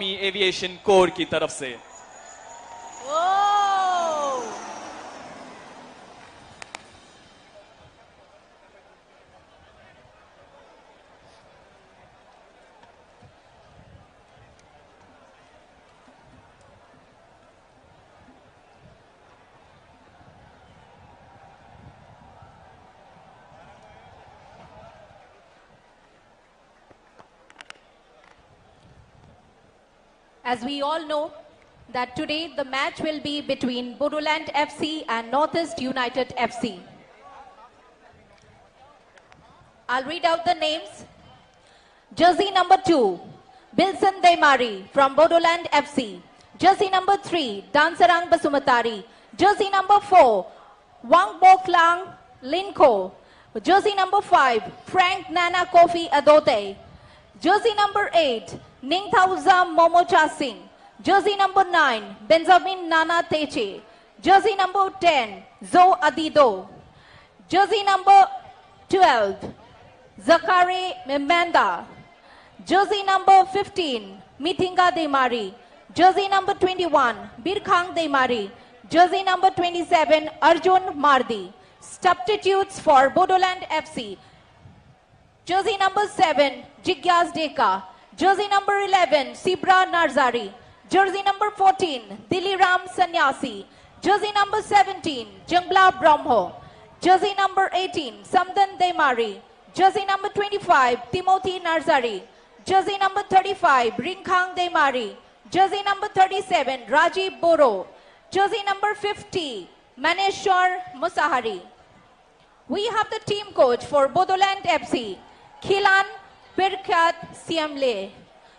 Army aviation core की तरफ से। As we all know, that today the match will be between Bodoland FC and Northeast United FC. I'll read out the names. Jersey number 2, Bilson Demari from Bodoland FC. Jersey number 3, Dansarang Basumatari. Jersey number 4, Wang Boklang Linko. Jersey number 5, Frank Nana Kofi Adote. Jersey number 8, Ningthauza Momocha Singh. Jersey number 9, Benjamin Nana Teche. Jersey number 10, Zo Adido. Jersey number 12, Zakari Mimanda. Jersey number 15, Mithinga Demari. Jersey number 21, Birkhang Demari. Jersey number 27, Arjun Mardi. Substitutes for Bodoland FC. Jersey number 7, Jigyas Deka. Jersey number 11, Sibra Narzari. Jersey number 14, Diliram Sanyasi. Jersey number 17, Jungla Brahmo. Jersey number 18, Samdan Demari. Jersey number 25, Timothy Narzari. Jersey number 35, Ringkhang Demari. Jersey number 37, Rajiv Bodo. Jersey number 50, Maneshwar Musahari. We have the team coach for Bodoland FC, Khilan Pirkat Siamle.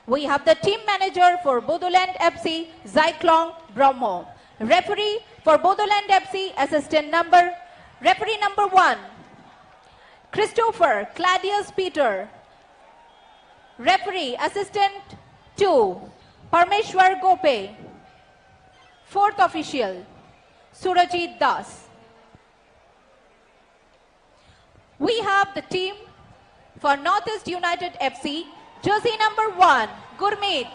We have the team manager for Bodoland FC, Zyklong Brahmo. Referee for Bodoland FC, referee number 1, Christopher Claudius Peter. Referee assistant 2, Parmeshwar Gope. Fourth official, Surajit Das. We have the team for Northeast United FC, jersey number 1, Gurmeet.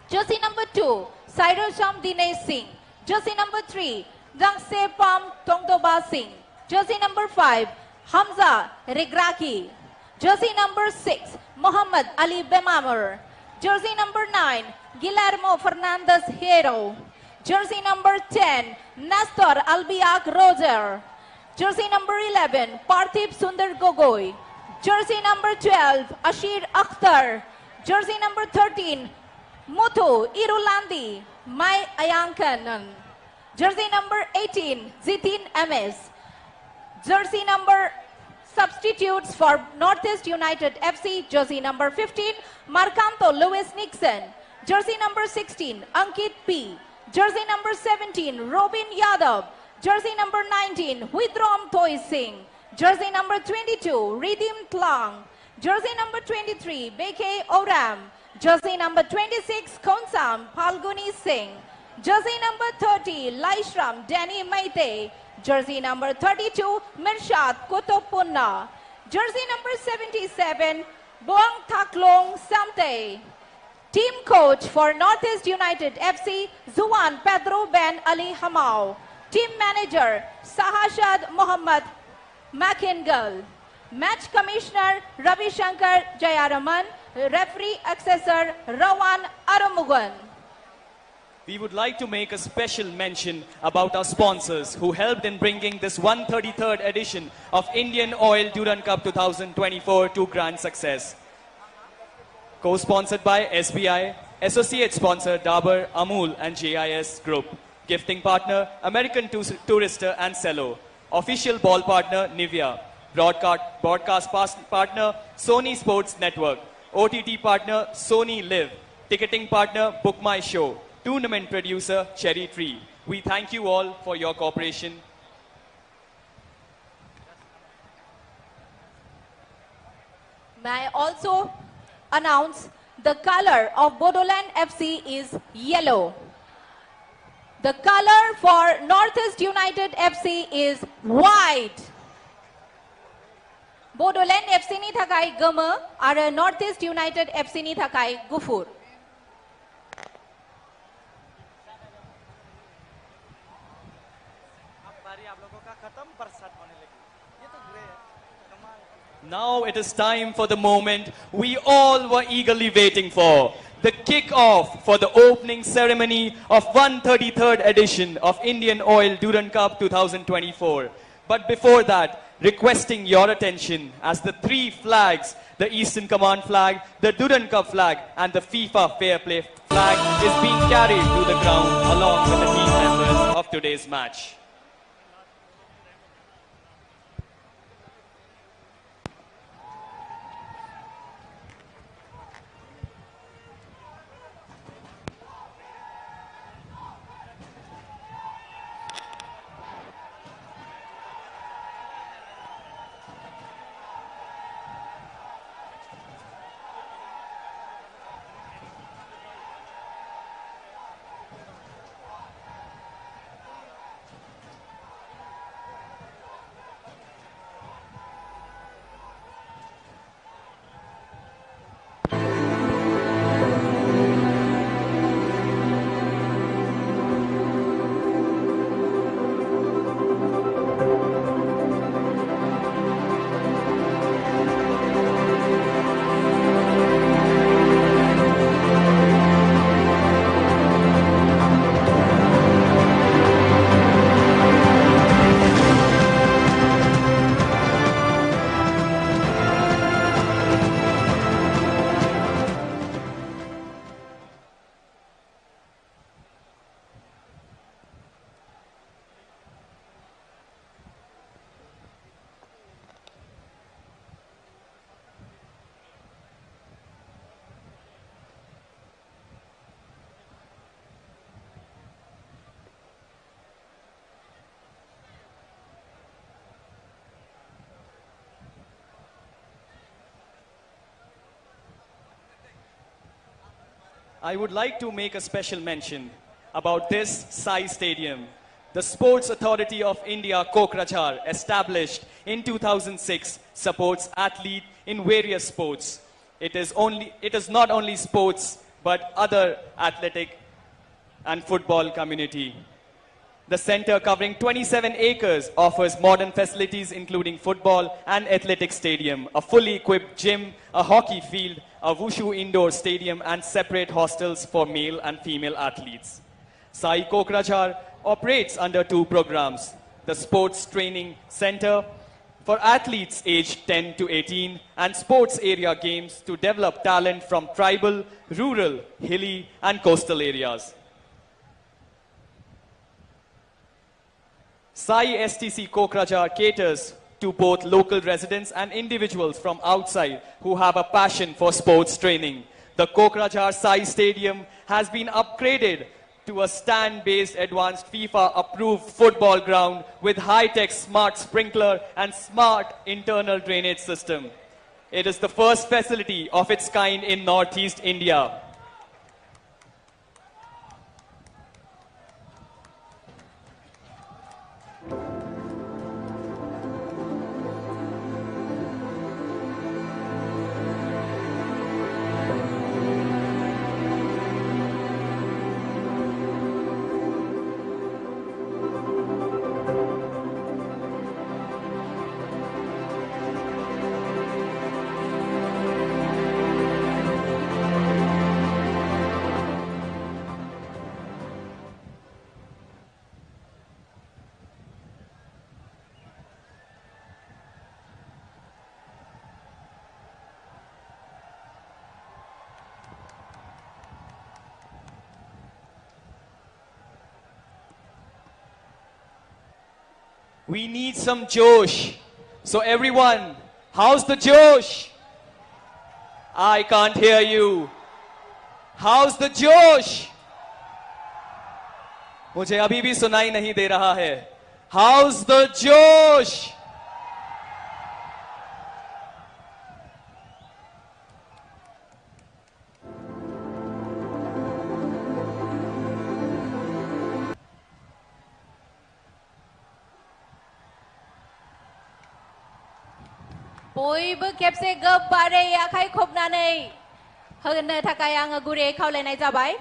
Jersey number 2, Sairasham Dinesh Singh. Jersey number 3, Dangsepam Tongdoba Singh. Jersey number 5, Hamza Regraki. Jersey number 6, Muhammad Ali Bemamur. Jersey number 9, Guillermo Fernandez Hero. Jersey number 10, Nestor Albiak Roger. Jersey number 11, Parthib Sundar Gogoi. Jersey number 12, Ashir Akhtar. Jersey number 13, Muthu Irulandi, Mai Ayankanan. Jersey number 18, Zitin MS. Jersey number substitutes for Northeast United FC, jersey number 15, Marcanto Lewis Nixon. Jersey number 16, Ankit P. Jersey number 17, Robin Yadav. Jersey number 19, Widrom Toy Singh. Jersey number 22, Ridim Tlang. Jersey number 23, Beke Oram. Jersey number 26, Konsam Palguni Singh. Jersey number 30, Laishram Danny Maite. Jersey number 32, Mirshad Kutopunna. Jersey number 77, Boang Taklong Samte. Team coach for Northeast United FC, Zuan Pedro Ben Ali Hamau. Team manager, Sahashad Muhammad Makingal. Match commissioner, Ravi Shankar Jayaraman. Referee accessor, Rawan Aramugan. We would like to make a special mention about our sponsors who helped in bringing this 133rd edition of Indian Oil Durand Cup 2024 to grand success. Co-sponsored by SBI, associate sponsor Dabur, Amul and JIS Group. Gifting partner American Tourister and Cello. Official ball partner Nivea. Broadcast partner Sony Sports Network. OTT partner Sony Live. Ticketing partner Book My Show. Tournament producer Cherry Tree. We thank you all for your cooperation. May I also announce the color of Bodoland FC is yellow. The color for Northeast United FC is white. Bodoland FC ni thakai gama, ara Northeast United FC ni thakai gufur. Now it is time for the moment we all were eagerly waiting for. The kick-off for the opening ceremony of 133rd edition of Indian Oil Durand Cup 2024. But before that, requesting your attention as the three flags, the Eastern Command flag, the Durand Cup flag and the FIFA Fair Play flag is being carried to the ground along with the team members of today's match. I would like to make a special mention about this Sai Stadium. The Sports Authority of India, Kokrajhar, established in 2006, supports athletes in various sports. It is not only sports, but other athletic and football community. The center, covering 27 acres, offers modern facilities including football and athletic stadium, a fully equipped gym, a hockey field, a wushu indoor stadium and separate hostels for male and female athletes. Sai Kokrajhar operates under two programs: the Sports Training Center for athletes aged 10 to 18 and Sports Area Games to develop talent from tribal, rural, hilly and coastal areas. Sai STC Kokrajhar caters to both local residents and individuals from outside who have a passion for sports training. The Kokrajhar Sai Stadium has been upgraded to a stand-based advanced FIFA-approved football ground with high-tech smart sprinkler and smart internal drainage system. It is the first facility of its kind in Northeast India. We need some Josh. So everyone, how's the Josh? I can't hear you. How's the Josh? मुझे अभी भी सुनाई नहीं दे रहा है. How's the Josh? बयबो खेबसे गोबारै आखाइ खबनानै होनो थाखाय आङो गुरैयै खावलायनाय जाबाय.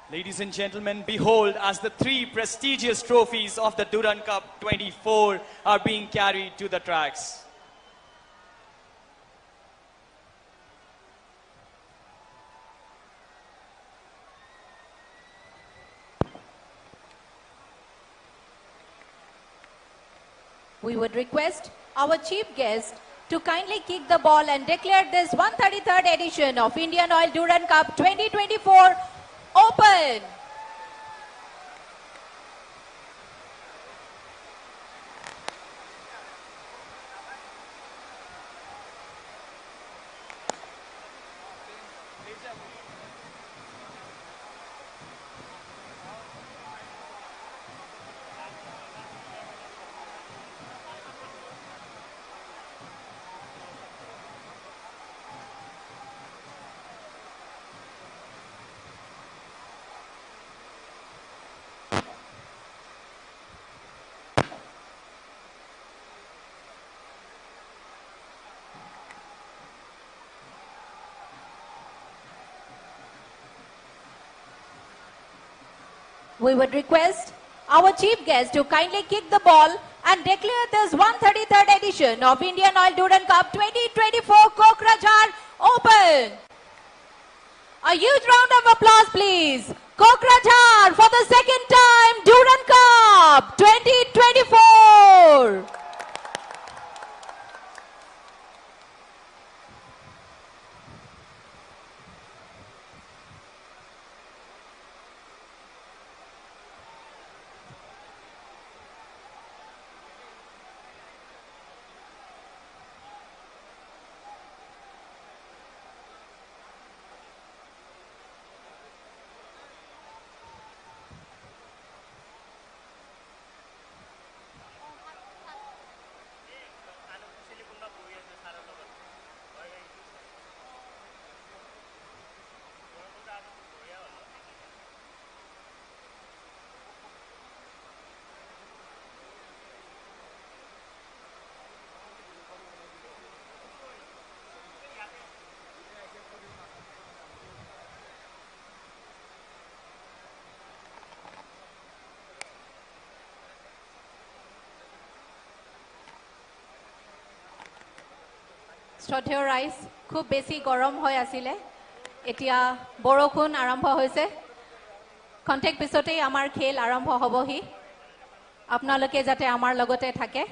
Ladies and gentlemen, behold as the three prestigious trophies of the Durand Cup 24 are being carried to the tracks. We would request our chief guest to kindly kick the ball and declare this 133rd edition of Indian Oil Durand Cup 2024 open. We would request our chief guest to kindly kick the ball and declare this 133rd edition of Indian Oil Durand Cup 2024 Kokrajhar open. A huge round of applause, please. Kokrajhar for the second time Durand Cup 2024. শ্ৰদ্ধেয় ৰাইজ খুব বেছি গৰম হৈ আছিলে এতিয়া বৰষুণ আৰম্ভ হৈছে কণ্টেক পিছতেই আমাৰ খেল আৰম্ভ হ'বহি আপোনালোকে যাতে আমাৰ লগতে থাকে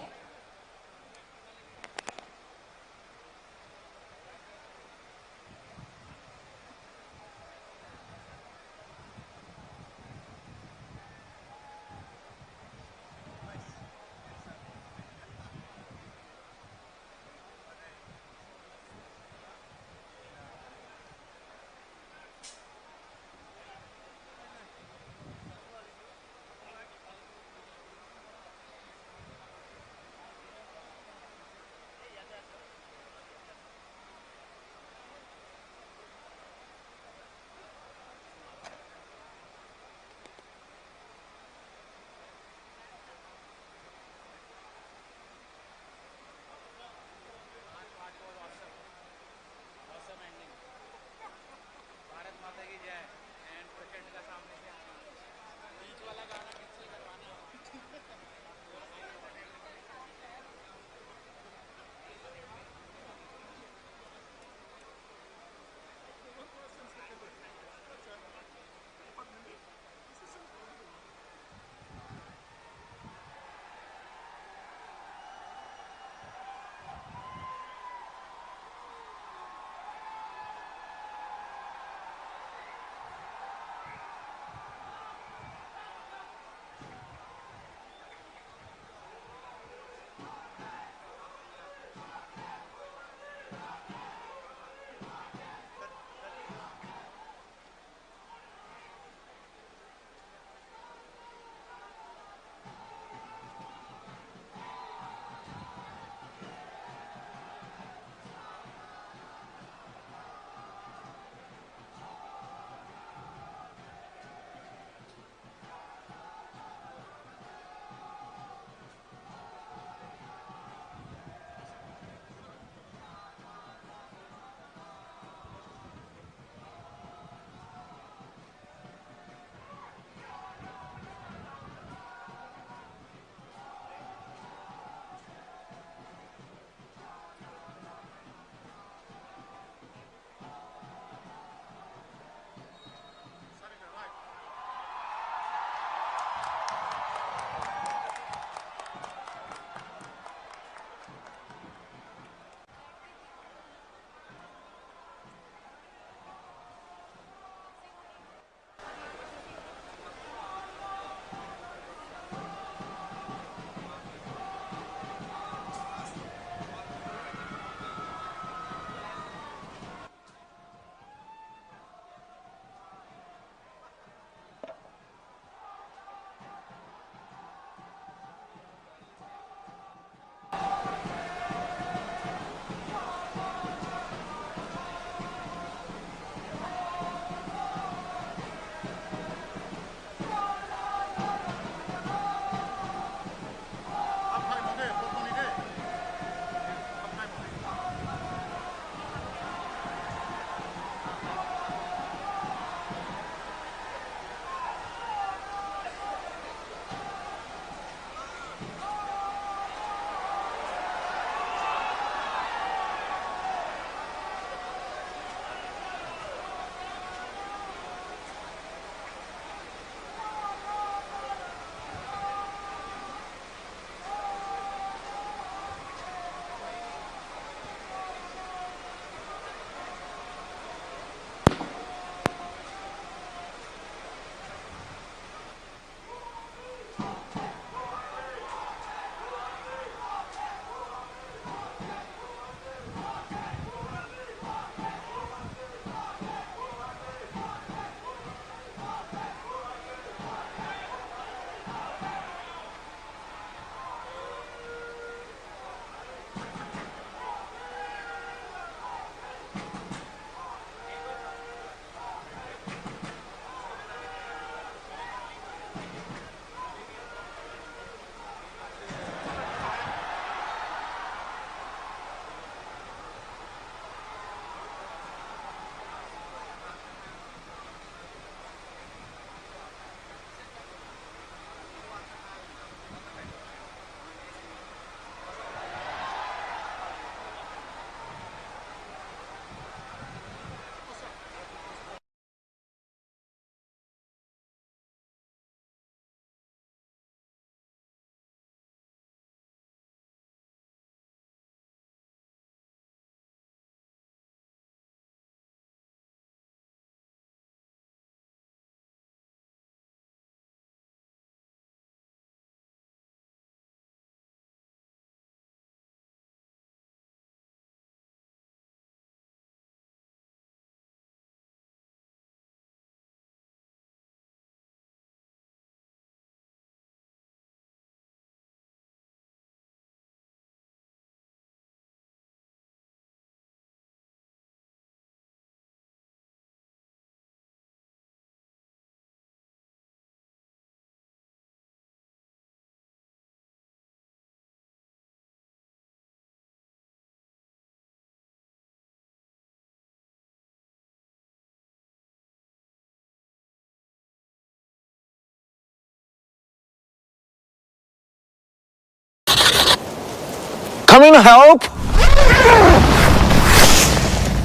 Coming to help?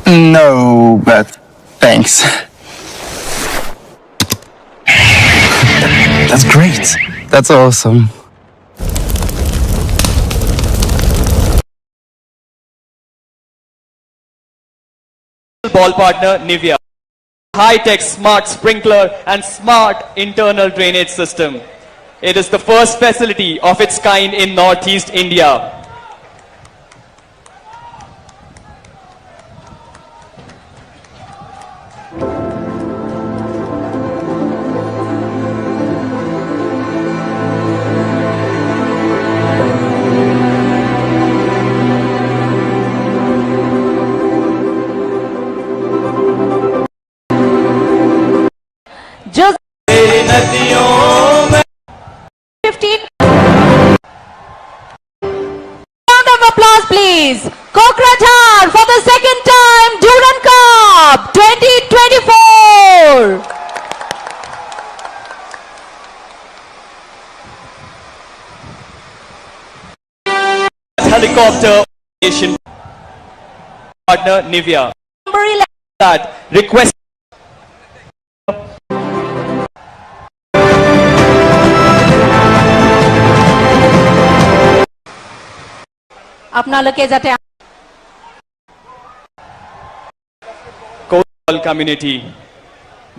No, but thanks. That's great. That's awesome. Ball partner Nivea. High-tech smart sprinkler and smart internal drainage system. It is the first facility of its kind in Northeast India. Just 15. Round of applause, please. Kokrajhar for the second time, Durand Cup 2024. Helicopter aviation partner Nivea. Number 11. That request আপোনালোকে যাতে coastal community.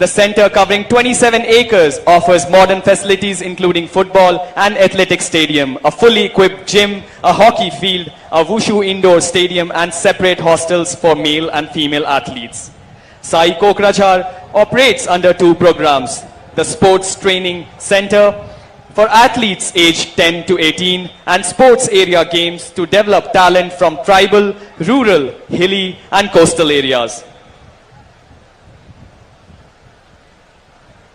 The center, covering 27 acres, offers modern facilities including football and athletic stadium, a fully equipped gym, a hockey field, a wushu indoor stadium, and separate hostels for male and female athletes. Sai Kokrajhar operates under two programs: the Sports Training Center for athletes aged 10 to 18 and sports area games to develop talent from tribal, rural, hilly, and coastal areas.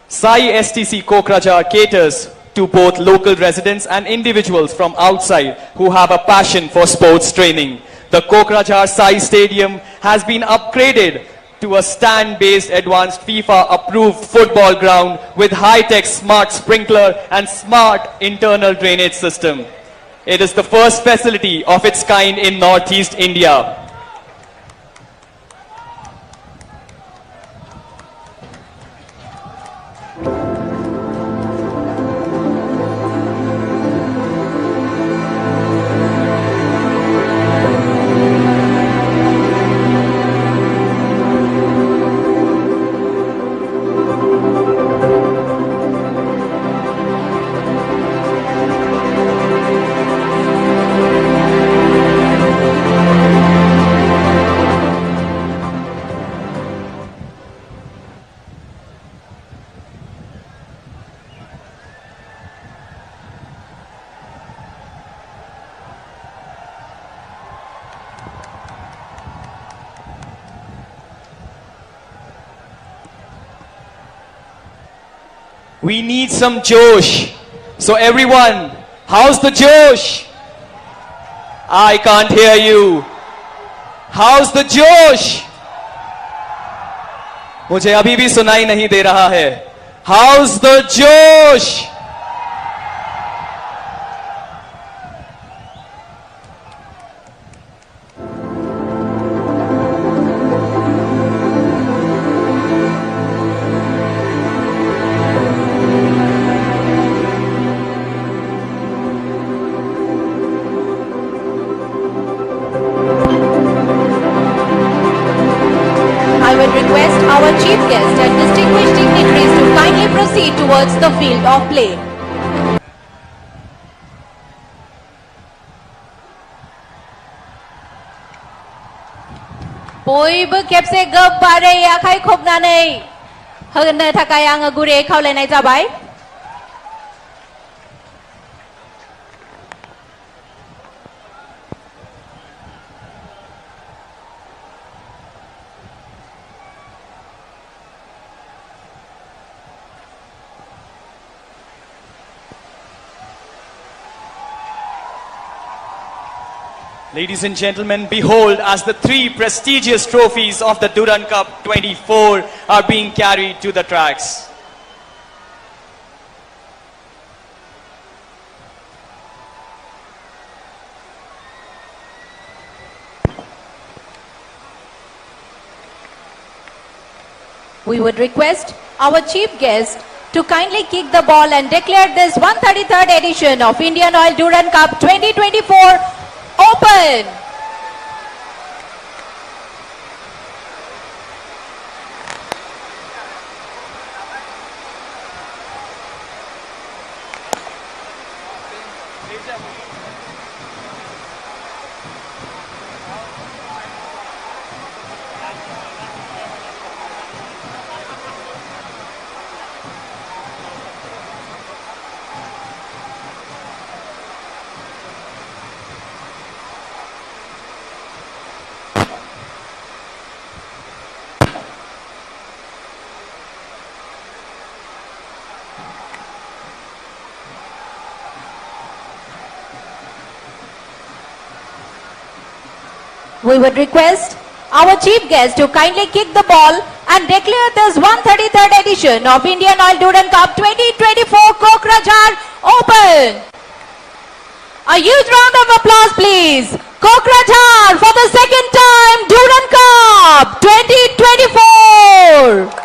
Sai STC Kokrajhar caters to both local residents and individuals from outside who have a passion for sports training. The Kokrajhar Sai Stadium has been upgraded to a stand-based advanced FIFA-approved football ground with high-tech smart sprinkler and smart internal drainage system. It is the first facility of its kind in Northeast India. We need some Josh. So everyone, how's the Josh? I can't hear you. How's the Josh? मुझे अभी भी सुनाई नहीं दे रहा है. How's the Josh? I will request our chief guest and distinguished dignitaries to kindly proceed towards the field of play. बयबो खेबसे गोबारै आखाइ खबनानै होनो थाखाय आङो गुरै खावलायनाय जाबाय. Ladies and gentlemen, behold, as the three prestigious trophies of the Durand Cup 24 are being carried to the tracks. We would request our chief guest to kindly kick the ball and declare this 133rd edition of Indian Oil Durand Cup 2024 open. We would request our chief guest to kindly kick the ball and declare this 133rd edition of Indian Oil Durand Cup 2024 Kokrajhar open. A huge round of applause, please. Kokrajhar for the second time Durand Cup 2024.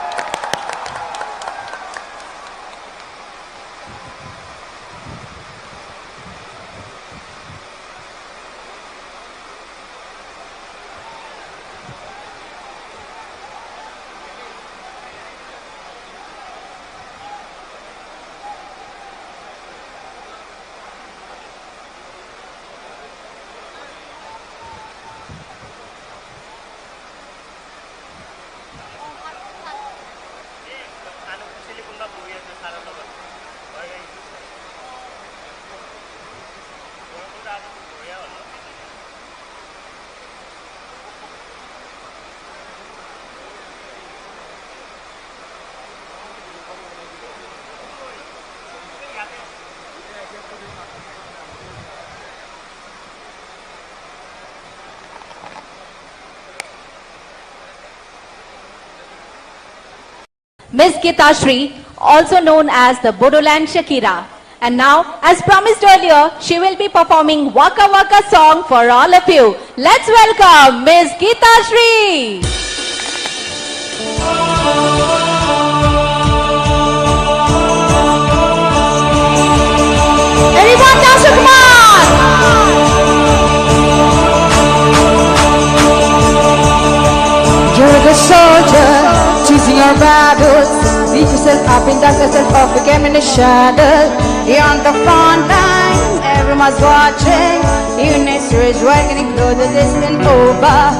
Ms. Gitashri, also known as the Bodoland Shakira. And now, as promised earlier, she will be performing Waka Waka song for all of you. Let's welcome Ms. Gitashri. Everyone dance, come on! You're a good soldier. Choosing your battles, beat yourself up and dust yourself off again in the shadows. You're on the front line, everyone's watching. Even history is working and go the distant over.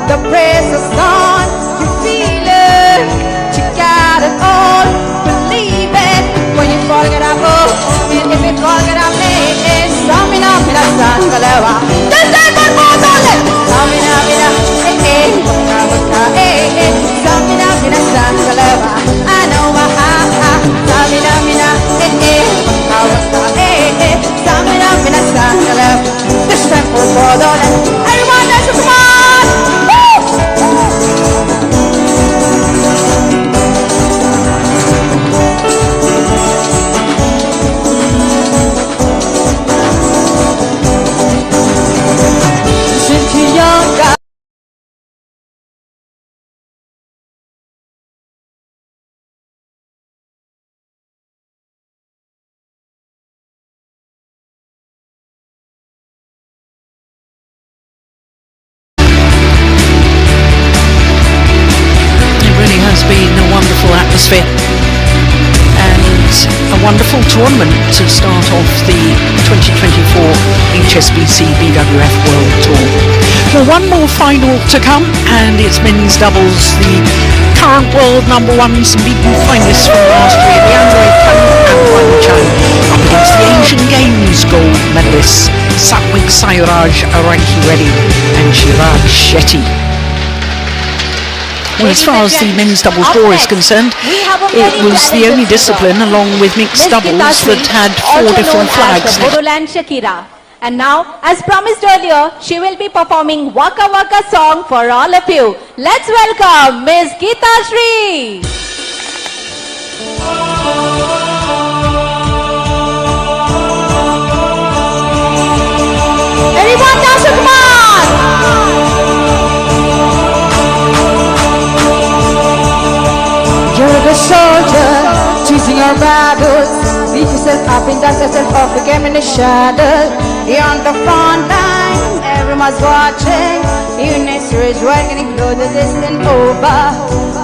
The praise is gone, you feel it, you got it all, believe it. When you fall, get up, oh, if you fall, get up, hey, stamina, mina, sangalewa. This is my Bodoland. Stamina, mina, hey, hey, stamina, mina, sangalewa. I know my stamina, mina, hey, stamina, mina, sangalewa. This time for Bodoland. Everyone, dance, come on! Listen to your God. Atmosphere and a wonderful tournament to start off the 2024 HSBC BWF World Tour. Well, one more final to come, and it's men's doubles. The current world number ones and beaten finalists from last year, Leandro Pan and Wan Chan, up against the Asian Games gold medalists Swgwmsar Reddy and Chirag Shetty. Well, as far as the men's doubles draw is concerned, it was the only discipline, along with mixed doubles, that had four different flags. Bodoland Shakira. And now, as promised earlier, she will be performing Waka Waka song for all of you. Let's welcome Ms. Gitashri. Everyone dance, come on! in darkness and off again in the shadows. Beyond the front line, everyone's watching. Even next to is right, getting closer, distant over.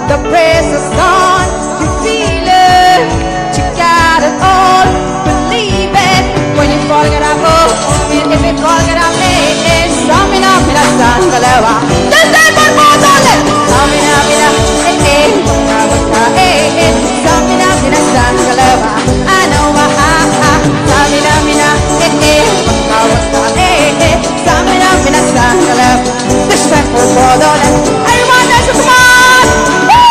The praise is gone, you feel it. You got it all, believe it. When you fall, get up, oh, if you fall, get up, hey, summing up in a sun, galera. Just that one more dollar. Summing up in a, hey, summing up in a sun, galera. I know my, summing up in a, hey, summing up in a sun, galera. This time for Bodoland. Everyone dance, come on! Woo!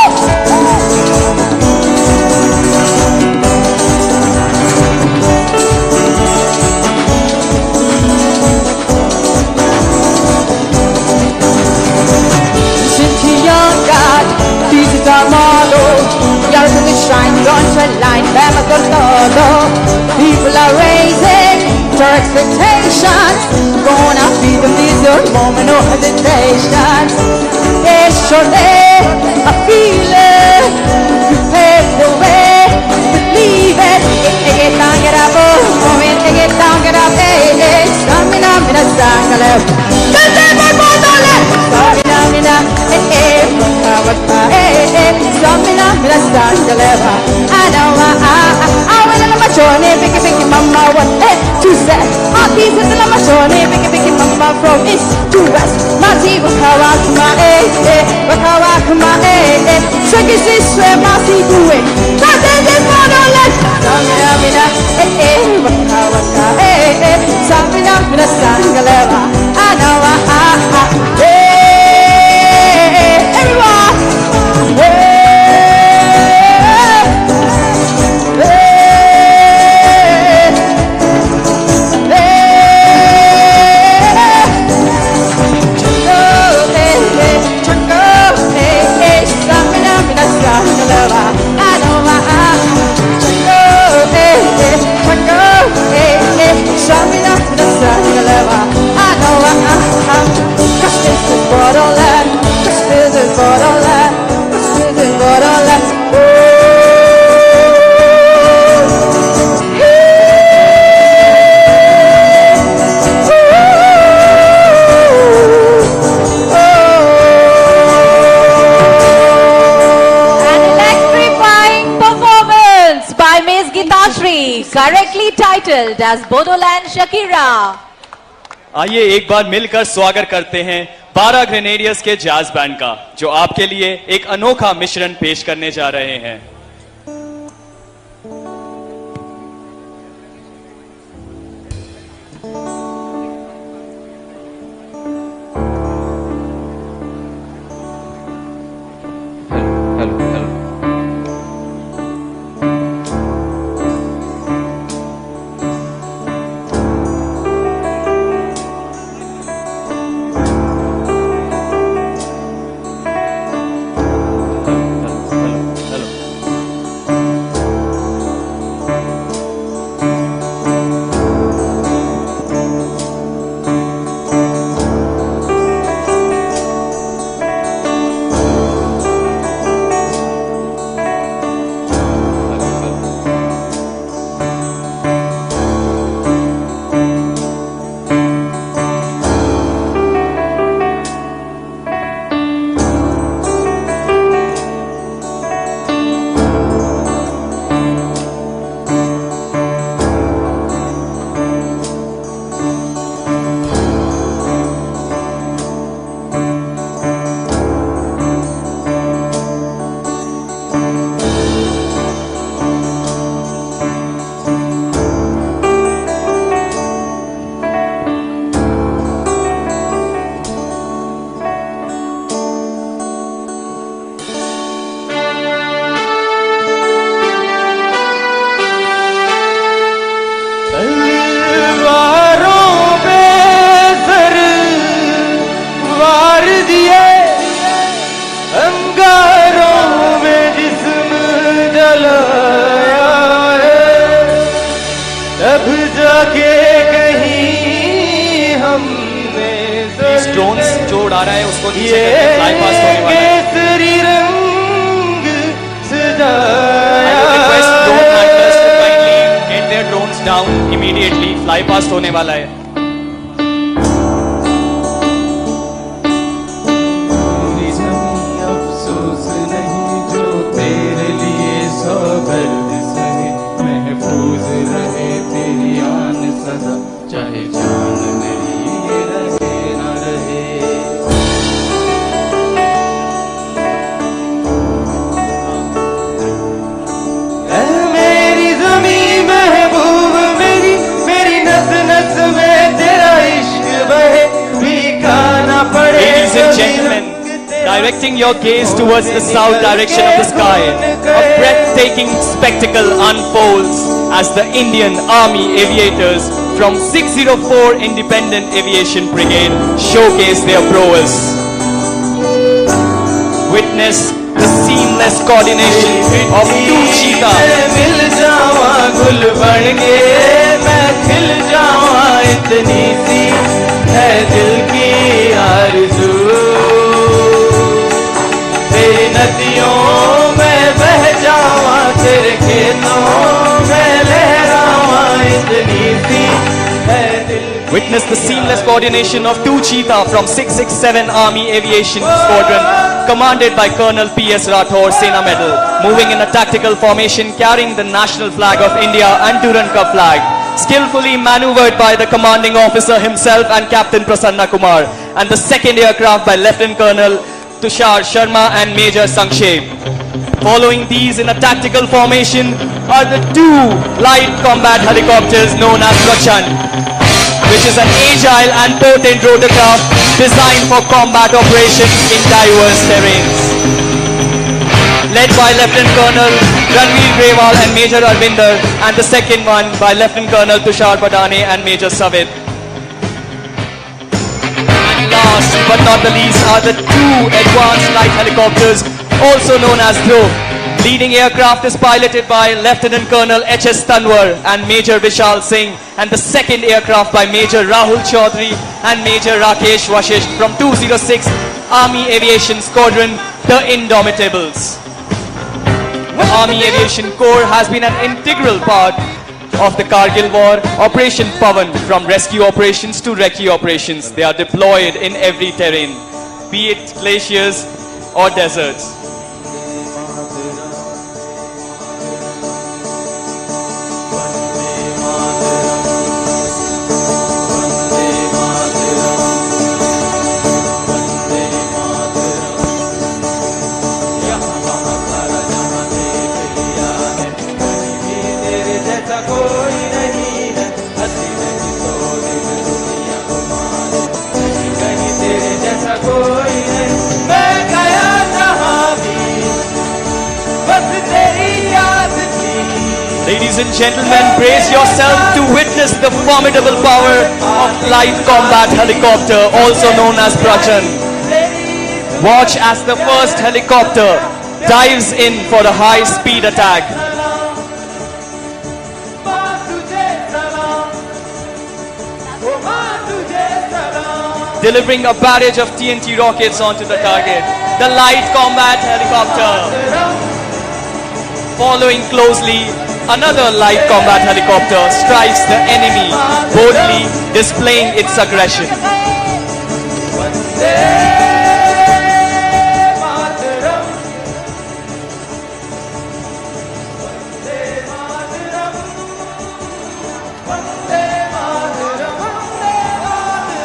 This is our motto. Yellow to the shine, don't shine line, vamos con todo. People are raising their expectations. Gonna be the middle moment, no hesitation. It's your day, I feel it. You pave the way, believe it. Take it down, get up, moment, take it down, get up, hey, coming up in a circle. Just say my Bodoland. Coming up, hey, Samina, mina stand deliver. I know I will my journey, picky mama, what to say. All these is my journey, picky mama from east to west. Mati wakawakuma, wakawakuma, Swgwmsar is Mati doing. That is Bodoland. Samina, mina, wakawaka, Samina, mina stand deliver. I know everyone. Correctly titled as Bodoland Shakira. आइए एक बार मिलकर स्वागत करते हैं 12 grenadiers के jazz band का, जो आपके लिए एक अनोखा मिश्रण पेश करने जा रहे हैं। आ रहा है उसको नीचे करके फ्लाई पास होने वाला है। केसरी रंग सजाया। I would request drone hunters to kindly get their drones down. ground immediately. Fly past होने वाला है. चाहे जान मेरी रहे न रहे. मेरी ज़मीं महबूब मेरी, मेरी नस नस में तेरा इश्क बहे, भीगा ना पड़े. Ladies and gentlemen, directing your gaze towards the south direction of the sky, a breathtaking spectacle unfolds as the Indian Army aviators from 604 Independent Aviation Brigade showcase their prowess. Witness the seamless coordination of two cheetahs. मिल जावा गुल बनके मैं खिल जावा, इतनी सी है दिल की आरज़ू. तेरी नदियों में बह जावा, तेरे खेतों में लहरावा, इतनी सी है दिल. Witness the seamless coordination of two cheetah from 667 Army Aviation Squadron, commanded by Colonel P.S. Rathore, Sena Medal, moving in a tactical formation carrying the national flag of India and Durand Cup flag, skillfully maneuvered by the commanding officer himself and Captain Prasanna Kumar, and the second aircraft by Lieutenant Colonel Tushar Sharma and Major Sankshet. Following these in a tactical formation are the two light combat helicopters known as Kokrajhar, which is an agile and potent rotorcraft designed for combat operations in diverse terrains. Led by Lieutenant Colonel Ranveer Grewal and Major Arvinder, and the second one by Lieutenant Colonel Tushar Badane and Major Savid. And last but not the least are the two advanced light helicopters, also known as Durand. Leading aircraft is piloted by Lieutenant Colonel H.S. Tanwar and Major Vishal Singh, and the second aircraft by Major Rahul Chaudhary and Major Rakesh Vashisht from 206 Army Aviation Squadron, the Indomitables. The Army Aviation Corps has been an integral part of the Kargil War, Operation Pavan, from rescue operations to recce operations. They are deployed in every terrain, be it glaciers or deserts. Ladies and gentlemen, brace yourself to witness the formidable power of light combat helicopter, also known as Prachan. Watch as the first helicopter dives in for a high-speed attack. Delivering a barrage of TNT rockets onto the target. The light combat helicopter. Following closely, another light combat helicopter strikes the enemy, boldly displaying its aggression.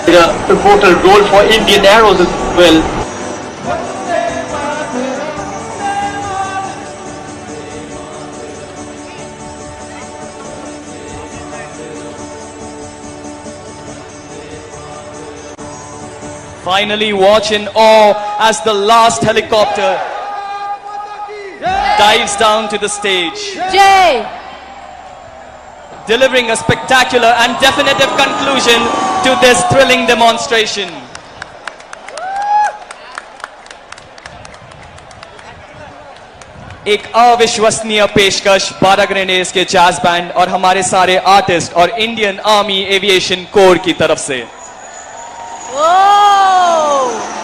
A pivotal role for Indian arrows as well. Finally, watch in awe as the last helicopter dives down to the stage, Jay! delivering a spectacular and definitive conclusion to this thrilling demonstration. एक अविश्वसनीय पेशकश 12 grenades के jazz band और हमारे सारे artist और Indian army aviation core की तरफ से। Whoa!